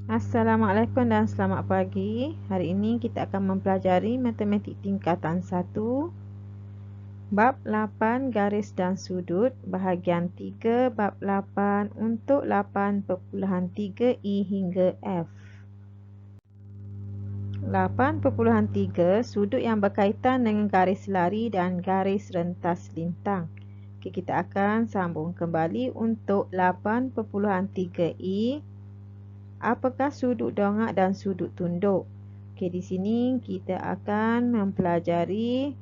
Assalamualaikum dan selamat pagi. Hari ini kita akan mempelajari matematik tingkatan 1, bab 8 garis dan sudut, bahagian 3 bab 8 untuk 8.3 I hingga F. 8.3 sudut yang berkaitan dengan garis lari dan garis rentas lintang. Kita akan sambung kembali untuk 8.3 I. Apakah sudut dongak dan sudut tunduk? Di sini kita akan mempelajari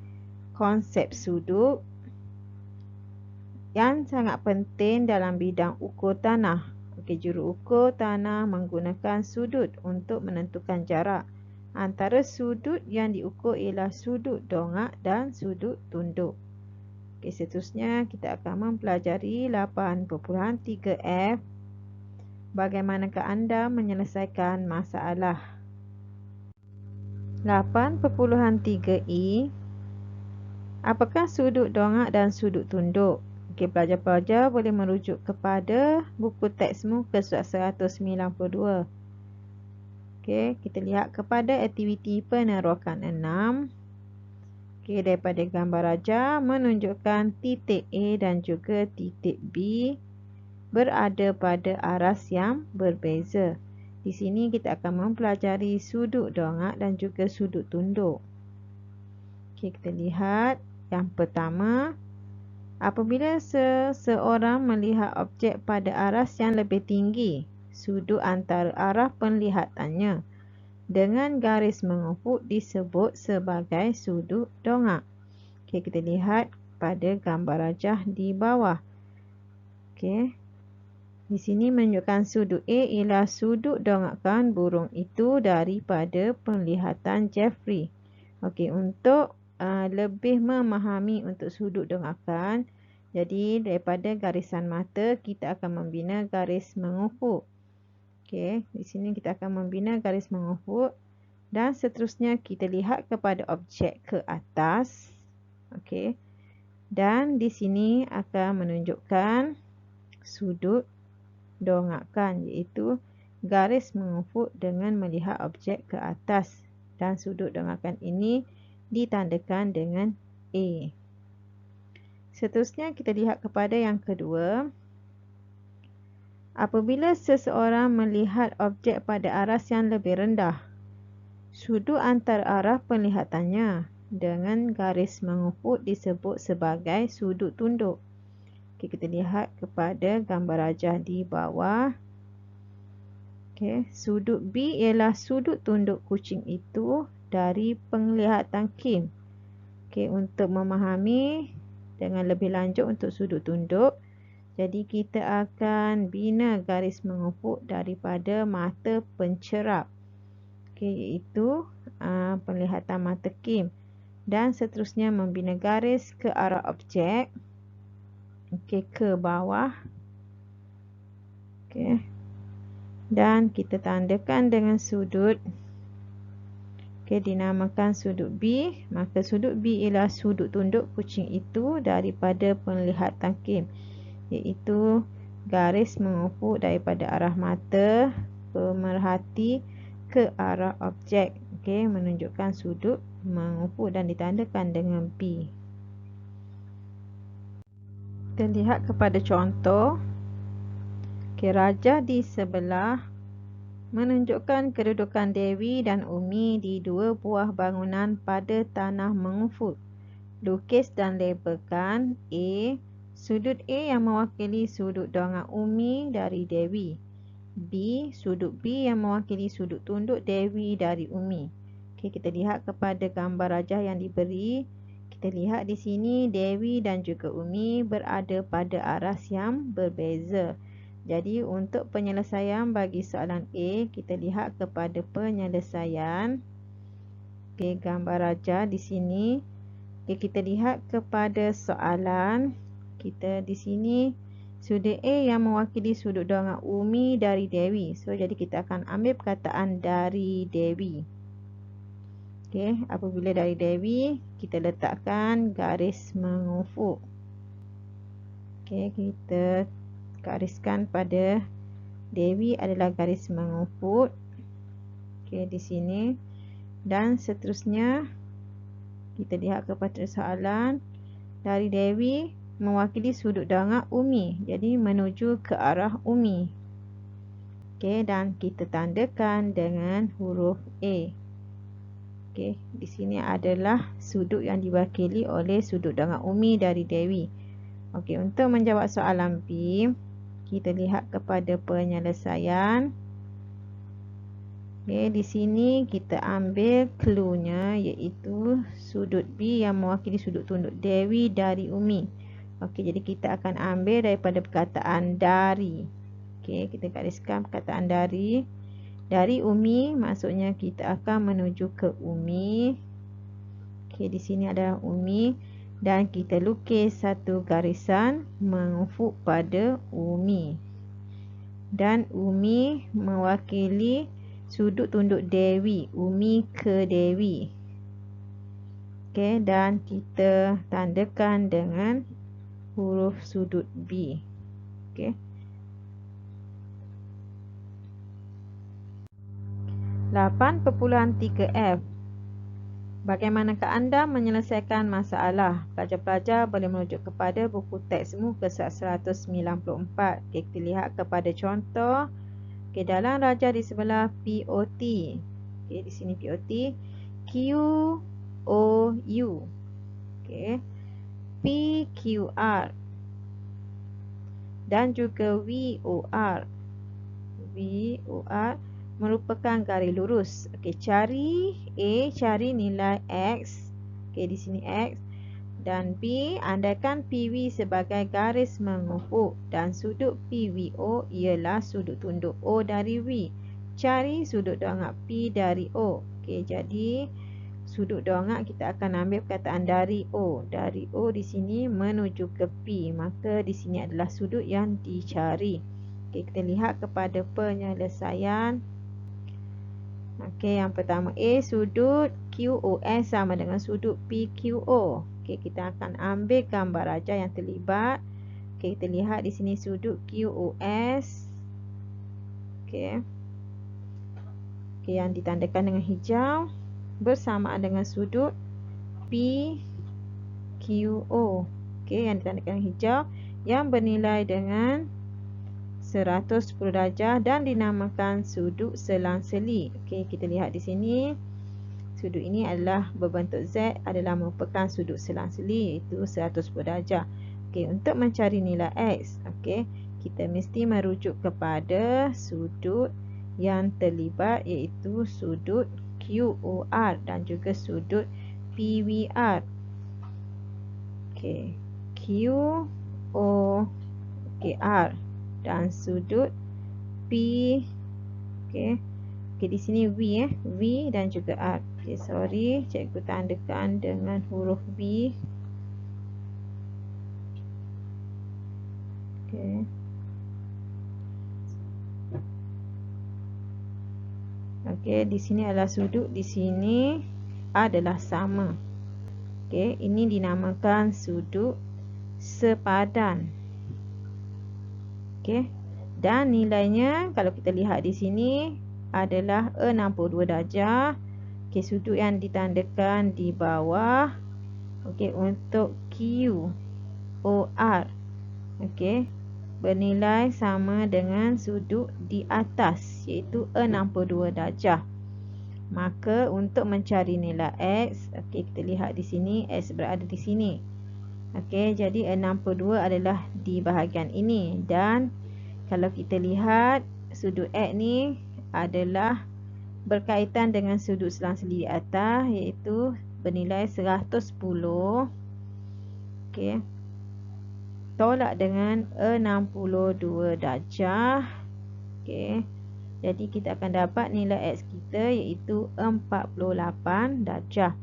konsep sudut yang sangat penting dalam bidang ukur tanah. Juru ukur tanah menggunakan sudut untuk menentukan jarak. Antara sudut yang diukur ialah sudut dongak dan sudut tunduk. Seterusnya kita akan mempelajari 8.3 F. Bagaimanakah anda menyelesaikan masalah? 8.3 I. Apakah sudut dongak dan sudut tunduk? Pelajar-pelajar boleh merujuk kepada buku teks muka surat 192. Kita lihat kepada aktiviti penerokan 6. Daripada gambar raja menunjukkan titik A dan juga titik B berada pada aras yang berbeza. Di sini kita akan mempelajari sudut dongak dan juga sudut tunduk. Kita lihat yang pertama. Apabila seseorang melihat objek pada aras yang lebih tinggi, sudut antara arah penglihatannya dengan garis mengufuk disebut sebagai sudut dongak. Kita lihat pada gambar rajah di bawah. Di sini menunjukkan sudut A ialah sudut dongakkan burung itu daripada penglihatan Jeffrey. Untuk lebih memahami untuk sudut dongakkan, jadi daripada garisan mata kita akan membina garis mengufuk. Di sini kita akan membina garis mengufuk dan seterusnya kita lihat kepada objek ke atas. Dan di sini akan menunjukkan sudut dongakkan, iaitu garis mengufuk dengan melihat objek ke atas, dan sudut dongakkan ini ditandakan dengan A. Seterusnya kita lihat kepada yang kedua. Apabila seseorang melihat objek pada aras yang lebih rendah, sudut antara arah penglihatannya dengan garis mengufuk disebut sebagai sudut tunduk. Kita lihat kepada gambar rajah di bawah. Sudut B ialah sudut tunduk kucing itu dari penglihatan Kim. Untuk memahami dengan lebih lanjut untuk sudut tunduk, jadi kita akan bina garis mengufuk daripada mata pencerap, iaitu penglihatan mata Kim, dan seterusnya membina garis ke arah objek ke bawah. Dan kita tandakan dengan sudut dinamakan sudut B. Maka sudut B ialah sudut tunduk kucing itu daripada penglihatan Kim, iaitu garis mengufuk daripada arah mata pemerhati ke arah objek, menunjukkan sudut mengufuk dan ditandakan dengan B. Kita lihat kepada contoh. Raja di sebelah menunjukkan kedudukan Dewi dan Umi di dua buah bangunan pada tanah mengufuk. Lukis dan labelkan A. Sudut A yang mewakili sudut dongak Umi dari Dewi. B. Sudut B yang mewakili sudut tunduk Dewi dari Umi. Kita lihat kepada gambar rajah yang diberi. Kita lihat di sini Dewi dan juga Umi berada pada aras yang berbeza. Jadi untuk penyelesaian bagi soalan A, kita lihat kepada penyelesaian. Gambar rajah di sini. Kita lihat kepada soalan. Kita di sini sudut A yang mewakili sudut dongak Umi dari Dewi. Jadi kita akan ambil perkataan dari Dewi. Apabila dari Dewi, kita letakkan garis mengufuk. Kita gariskan pada Dewi adalah garis mengufut. Okey, di sini. Dan seterusnya kita lihat kepada soalan. Dari Dewi mewakili sudut dongak Umi. Jadi menuju ke arah Umi. Okey, dan kita tandakan dengan huruf A. Okey, di sini adalah sudut yang diwakili oleh sudut dongak Umi dari Dewi. Okey, untuk menjawab soalan B, kita lihat kepada penyelesaian. Okey, di sini kita ambil cluenya, iaitu sudut B yang mewakili sudut tunduk Dewi dari Umi. Okey, jadi kita akan ambil daripada perkataan dari. Okey, kita gariskan perkataan dari. Dari Umi maksudnya kita akan menuju ke Umi. Okey, di sini adalah Umi dan kita lukis satu garisan mengufuk pada Umi. Dan Umi mewakili sudut tunduk Dewi, Umi ke Dewi. Okey, dan kita tandakan dengan huruf sudut B. Okey. 8.3F. Bagaimanakah anda menyelesaikan masalah? Pelajar-pelajar boleh merujuk kepada buku teks muka surat 194. Okay, kita lihat kepada contoh. Okay, dalam raja di sebelah POT. Okay, di sini POT. QOU. Okay. PQR. Dan juga VOR. VOR merupakan garis lurus. Okey, cari A, cari nilai X. Okey, di sini X. Dan B, andaikan PV sebagai garis mengufuk dan sudut PVO ialah sudut tunduk O dari V. Cari sudut dongak P dari O. Okey, jadi sudut dongak kita akan ambil perkataan dari O. Dari O di sini menuju ke P. Maka di sini adalah sudut yang dicari. Okey, kita lihat kepada penyelesaian. Okey, yang pertama A, sudut QOS sama dengan sudut PQO. Okey, kita akan ambil gambar raja yang terlibat. Okey, kita lihat di sini sudut QOS. Okey. Okey, yang ditandakan dengan hijau bersamaan dengan sudut PQO. Okey, yang ditandakan dengan hijau yang bernilai dengan 110 darjah dan dinamakan sudut selang-seli. Okey, kita lihat di sini. Sudut ini adalah berbentuk Z, adalah merupakan sudut selang-seli, iaitu 110 darjah. Okey, untuk mencari nilai X, okey, kita mesti merujuk kepada sudut yang terlibat, iaitu sudut QOR dan juga sudut PVR. Okey, QOR dan sudut P. Okey. Okey, di sini V V dan juga R. Okey, sorry, cikgu tandakan dengan huruf V. Okey. Okey, di sini adalah sudut, di sini adalah sama. Okey, ini dinamakan sudut sepadan. Okey. Dan nilainya kalau kita lihat di sini adalah 62 darjah. Okey, sudut yang ditandakan di bawah. Okey, untuk QOR. Okey, bernilai sama dengan sudut di atas, iaitu 62 darjah. Maka untuk mencari nilai X, okey, kita lihat di sini X berada di sini. Okey, jadi 62 adalah di bahagian ini. Dan kalau kita lihat sudut X ni adalah berkaitan dengan sudut selang-seli di atas, iaitu bernilai 110. Okey, tolak dengan 62 darjah. Okey, jadi kita akan dapat nilai X kita iaitu 48 darjah.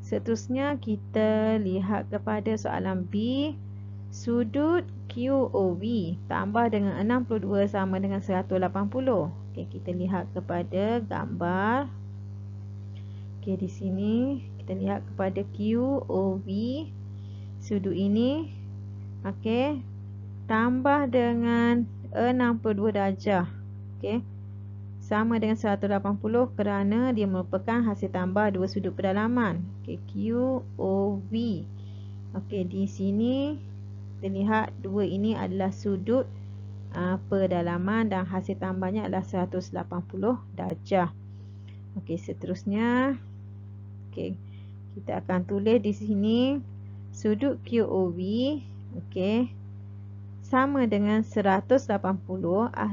Seterusnya kita lihat kepada soalan B. Sudut QOV tambah dengan 62 sama dengan 180. Okey, kita lihat kepada gambar. Okey, di sini kita lihat kepada QOV. Sudut ini, okey, tambah dengan 62 darjah. Okey. Sama dengan 180 kerana dia merupakan hasil tambah dua sudut pendalaman. Okey, QOV. Okey, di sini kita lihat dua ini adalah sudut pendalaman dan hasil tambahnya adalah 180 darjah. Okey, seterusnya okey, kita akan tulis di sini sudut QOV okey sama dengan 180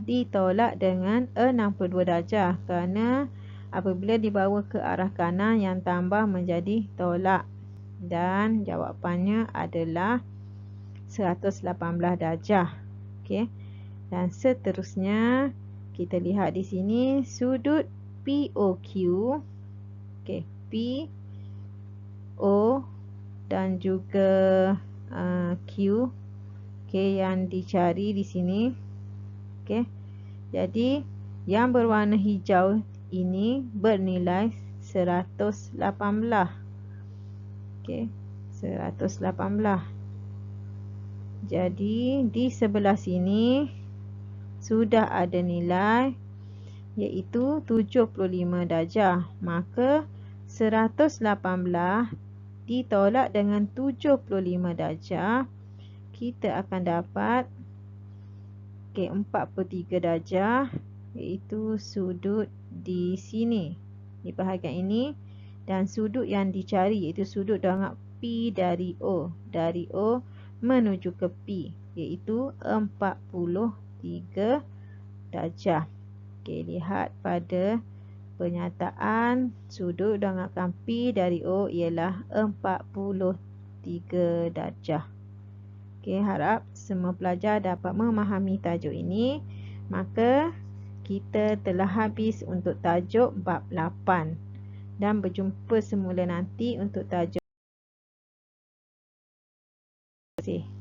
ditolak dengan 62 darjah kerana apabila dibawa ke arah kanan yang tambah menjadi tolak dan jawapannya adalah 118 darjah. Okey. Dan seterusnya kita lihat di sini sudut POQ. Okey, PO dan juga Q. Okey, yang dicari di sini. Okey. Jadi yang berwarna hijau ini bernilai 118. Okey, 118. Jadi di sebelah sini sudah ada nilai iaitu 75 darjah. Maka 118 ditolak dengan 75 darjah, kita akan dapat 43 darjah iaitu sudut di sini, di bahagian ini, dan sudut yang dicari iaitu sudut dengan P dari O, dari O menuju ke P iaitu 43 darjah. Okey, lihat pada penyataan sudut dengan P dari O ialah 43 darjah. Okey, harap semua pelajar dapat memahami tajuk ini. Maka kita telah habis untuk tajuk bab 8 dan berjumpa semula nanti untuk tajuk. Terima kasih.